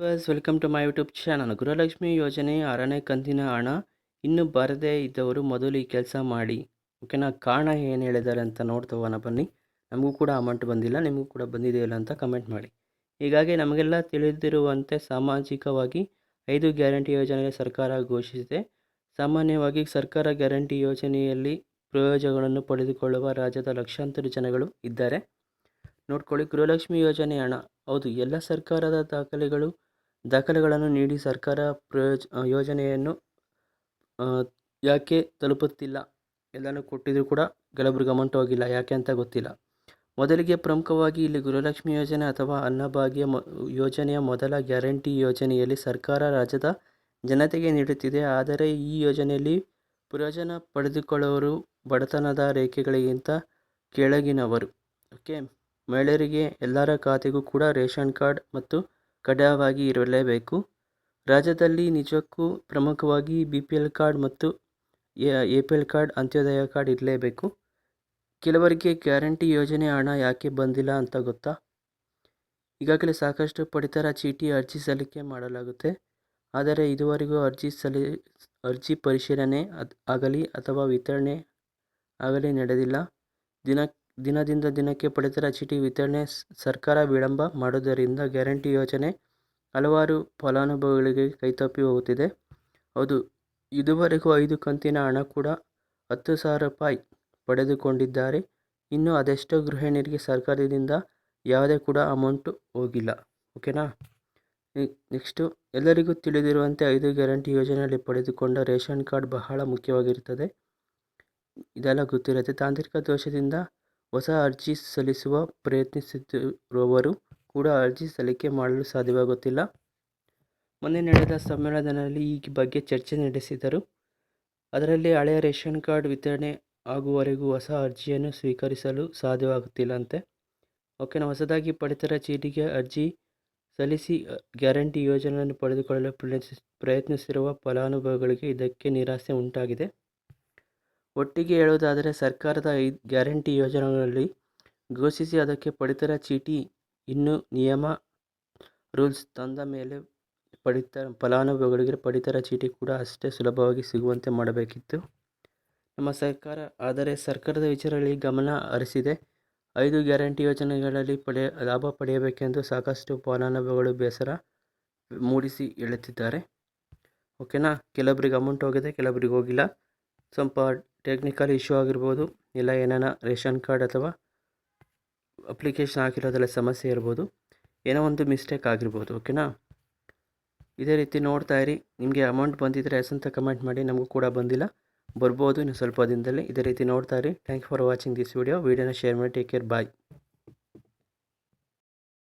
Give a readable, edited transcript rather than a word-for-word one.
Welcome to my YouTube channel. Gruhalakshmi ಯೋಜನೆ 6ನೇ ಕಂತಿನ ಹಣ ಇನ್ನೂ ಬರದೇ ಇದ್ದವರು ಮೊದಲು ಈ ಕೆಲಸ ಮಾಡಿ. ಓಕೆನಾ? ಕಾರಣ ಏನು ಹೇಳಿದ್ದಾರೆ ಅಂತ ನೋಡ್ತೋಗೋಣ ಬನ್ನಿ. ನಮಗೂ ಕೂಡ ಅಮೌಂಟ್ ಬಂದಿಲ್ಲ, ನಿಮಗೂ ಕೂಡ ಬಂದಿದೆಯಲ್ಲ ಅಂತ ಕಮೆಂಟ್ ಮಾಡಿ. ಹೀಗಾಗಿ ನಮಗೆಲ್ಲ ತಿಳಿದಿರುವಂತೆ ಸಾಮಾಜಿಕವಾಗಿ 5 ಗ್ಯಾರಂಟಿ ಯೋಜನೆ ಸರ್ಕಾರ ಘೋಷಿಸಿದೆ. ಸಾಮಾನ್ಯವಾಗಿ ಸರ್ಕಾರ ಗ್ಯಾರಂಟಿ ಯೋಜನೆಯಲ್ಲಿ ಪ್ರಯೋಜನಗಳನ್ನು ಪಡೆದುಕೊಳ್ಳುವ ರಾಜ್ಯದ ಲಕ್ಷಾಂತರ ಜನಗಳು ಇದ್ದಾರೆ. ನೋಡ್ಕೊಳ್ಳಿ, ಗೃಹಲಕ್ಷ್ಮಿ ಯೋಜನೆ ಹಣ ಹೌದು, ಎಲ್ಲ ಸರ್ಕಾರದ ದಾಖಲೆಗಳನ್ನು ನೀಡಿ ಸರ್ಕಾರ ಯೋಜನೆಯನ್ನು ಯಾಕೆ ತಲುಪುತ್ತಿಲ್ಲ? ಎಲ್ಲನೂ ಕೊಟ್ಟಿದ್ರು ಕೂಡ ಕೆಲವರಿಗೆ ಅಮೌಂಟ್ ಹೋಗಿಲ್ಲ, ಯಾಕೆ ಅಂತ ಗೊತ್ತಿಲ್ಲ. ಮೊದಲಿಗೆ ಪ್ರಮುಖವಾಗಿ ಇಲ್ಲಿ ಗೃಹಲಕ್ಷ್ಮಿ ಯೋಜನೆ ಅಥವಾ ಅನ್ನಭಾಗ್ಯ ಯೋಜನೆಯ ಮೊದಲ ಗ್ಯಾರಂಟಿ ಯೋಜನೆಯಲ್ಲಿ ಸರ್ಕಾರ ರಾಜ್ಯದ ಜನತೆಗೆ ನೀಡುತ್ತಿದೆ. ಆದರೆ ಈ ಯೋಜನೆಯಲ್ಲಿ ಪ್ರಯೋಜನ ಪಡೆದುಕೊಳ್ಳುವವರು ಬಡತನದ ರೇಖೆಗಳಿಗಿಂತ ಕೆಳಗಿನವರು. ಓಕೆ, ಮಹಿಳೆಯರಿಗೆ ಎಲ್ಲರ ಖಾತೆಗೂ ಕೂಡ ರೇಷನ್ ಕಾರ್ಡ್ ಮತ್ತು ಕಡ್ಡಾಯವಾಗಿ ಇರಲೇಬೇಕು. ರಾಜ್ಯದಲ್ಲಿ ನಿಜಕ್ಕೂ ಪ್ರಮುಖವಾಗಿ BPL ಕಾರ್ಡ್ ಮತ್ತು APL ಕಾರ್ಡ್, ಅಂತ್ಯೋದಯ ಕಾರ್ಡ್ ಇರಲೇಬೇಕು. ಕೆಲವರಿಗೆ ಗ್ಯಾರಂಟಿ ಯೋಜನೆ ಹಣ ಯಾಕೆ ಬಂದಿಲ್ಲ ಅಂತ ಗೊತ್ತಾ? ಈಗಾಗಲೇ ಸಾಕಷ್ಟು ಪಡಿತರ ಚೀಟಿ ಅರ್ಜಿ ಸಲ್ಲಿಕೆ ಮಾಡಲಾಗುತ್ತೆ. ಆದರೆ ಇದುವರೆಗೂ ಅರ್ಜಿ ಪರಿಶೀಲನೆ ಆಗಲಿ ಅಥವಾ ವಿತರಣೆ ಆಗಲಿ ನಡೆದಿಲ್ಲ. ದಿನದಿಂದ ದಿನಕ್ಕೆ ಪಡಿತರ ಚೀಟಿ ವಿತರಣೆ ಸರ್ಕಾರ ವಿಳಂಬ ಮಾಡುವುದರಿಂದ ಗ್ಯಾರಂಟಿ ಯೋಜನೆ ಹಲವಾರು ಫಲಾನುಭವಿಗಳಿಗೆ ಕೈತಪ್ಪಿ ಹೋಗುತ್ತಿದೆ. ಹೌದು, ಇದುವರೆಗೂ 5 ಕಂತಿನ ಹಣ ಕೂಡ 10,000 ರೂಪಾಯಿ ಪಡೆದುಕೊಂಡಿದ್ದಾರೆ. ಇನ್ನು ಅದೆಷ್ಟೋ ಗೃಹಿಣಿಯರಿಗೆ ಸರ್ಕಾರದಿಂದ ಯಾವುದೇ ಕೂಡ ಅಮೌಂಟು ಹೋಗಿಲ್ಲ. ಓಕೆನಾ? ನೆಕ್ಸ್ಟು, ಎಲ್ಲರಿಗೂ ತಿಳಿದಿರುವಂತೆ 5 ಗ್ಯಾರಂಟಿ ಯೋಜನೆಯಲ್ಲಿ ಪಡೆದುಕೊಂಡ ರೇಷನ್ ಕಾರ್ಡ್ ಬಹಳ ಮುಖ್ಯವಾಗಿರುತ್ತದೆ. ಇದೆಲ್ಲ ಗೊತ್ತಿರುತ್ತೆ. ತಾಂತ್ರಿಕ ದೋಷದಿಂದ ಹೊಸ ಅರ್ಜಿ ಸಲ್ಲಿಸುವ ಪ್ರಯತ್ನಿಸುತ್ತಿರುವವರು ಕೂಡ ಅರ್ಜಿ ಸಲ್ಲಿಕೆ ಮಾಡಲು ಸಾಧ್ಯವಾಗುತ್ತಿಲ್ಲ. ಮೊನ್ನೆ ನಡೆದ ಸಮ್ಮೇಳನದಲ್ಲಿ ಈ ಬಗ್ಗೆ ಚರ್ಚೆ ನಡೆಸಿದರು. ಅದರಲ್ಲಿ ಹಳೆಯ ರೇಷನ್ ಕಾರ್ಡ್ ವಿತರಣೆ ಆಗುವವರೆಗೂ ಹೊಸ ಅರ್ಜಿಯನ್ನು ಸ್ವೀಕರಿಸಲು ಸಾಧ್ಯವಾಗುತ್ತಿಲ್ಲಂತೆ. ಓಕೆನಾ? ಹೊಸದಾಗಿ ಪಡಿತರ ಚೀಟಿಗೆ ಅರ್ಜಿ ಸಲ್ಲಿಸಿ ಗ್ಯಾರಂಟಿ ಯೋಜನೆಯನ್ನು ಪಡೆದುಕೊಳ್ಳಲು ಪ್ರಯತ್ನಿಸಿರುವ ಫಲಾನುಭವಿಗಳಿಗೆ ಇದಕ್ಕೆ ನಿರಾಸೆ ಉಂಟಾಗಿದೆ. ಒಟ್ಟಿಗೆ ಹೇಳುವುದಾದರೆ, ಸರ್ಕಾರದ 5 ಗ್ಯಾರಂಟಿ ಯೋಜನೆಗಳಲ್ಲಿ ಘೋಷಿಸಿ ಅದಕ್ಕೆ ಪಡಿತರ ಚೀಟಿ ಇನ್ನೂ ನಿಯಮ ರೂಲ್ಸ್ ತಂದ ಮೇಲೆ ಫಲಾನುಭವಿಗಳಿಗೆ ಪಡಿತರ ಚೀಟಿ ಕೂಡ ಅಷ್ಟೇ ಸುಲಭವಾಗಿ ಸಿಗುವಂತೆ ಮಾಡಬೇಕಿತ್ತು ನಮ್ಮ ಸರ್ಕಾರ. ಆದರೆ ಸರ್ಕಾರದ ವಿಚಾರಗಳಲ್ಲಿ ಗಮನ ಹರಿಸಿದೆ. 5 ಗ್ಯಾರಂಟಿ ಯೋಜನೆಗಳಲ್ಲಿ ಲಾಭ ಪಡೆಯಬೇಕೆಂದು ಸಾಕಷ್ಟು ಫಲಾನುಭವಿಗಳು ಬೇಸರ ಮೂಡಿಸಿ ಹೇಳುತ್ತಿದ್ದಾರೆ. ಓಕೆನಾ? ಕೆಲವರಿಗೆ ಅಮೌಂಟ್ ಹೋಗಿದೆ, ಕೆಲವರಿಗೆ ಹೋಗಿಲ್ಲ. ಸ್ವಲ್ಪ ಟೆಕ್ನಿಕಲ್ ಇಶ್ಯೂ ಆಗಿರ್ಬೋದು, ಇಲ್ಲ ಏನಾನ ರೇಷನ್ ಕಾರ್ಡ್ ಅಥವಾ ಅಪ್ಲಿಕೇಶನ್ ಹಾಕಿರೋದ್ರಲ್ಲಿ ಸಮಸ್ಯೆ ಇರ್ಬೋದು, ಏನೋ ಒಂದು ಮಿಸ್ಟೇಕ್ ಆಗಿರ್ಬೋದು. ಓಕೆನಾ? ಇದೇ ರೀತಿ ನೋಡ್ತಾ ಇರಿ. ನಿಮಗೆ ಅಮೌಂಟ್ ಬಂದಿದ್ದರೆ ಎಸ್ ಅಂತ ಕಮೆಂಟ್ ಮಾಡಿ. ನಮಗೂ ಕೂಡ ಬಂದಿಲ್ಲ, ಬರ್ಬೋದು ಇನ್ನು ಸ್ವಲ್ಪ ದಿನದಲ್ಲಿ. ಇದೇ ರೀತಿ ನೋಡ್ತಾ ಇರಿ. Thank you for watching this ವಿಡಿಯೋನ ಶೇರ್ ಮಾಡಿ. ಟೇಕ್ ಕೇರ್, ಬಾಯ್.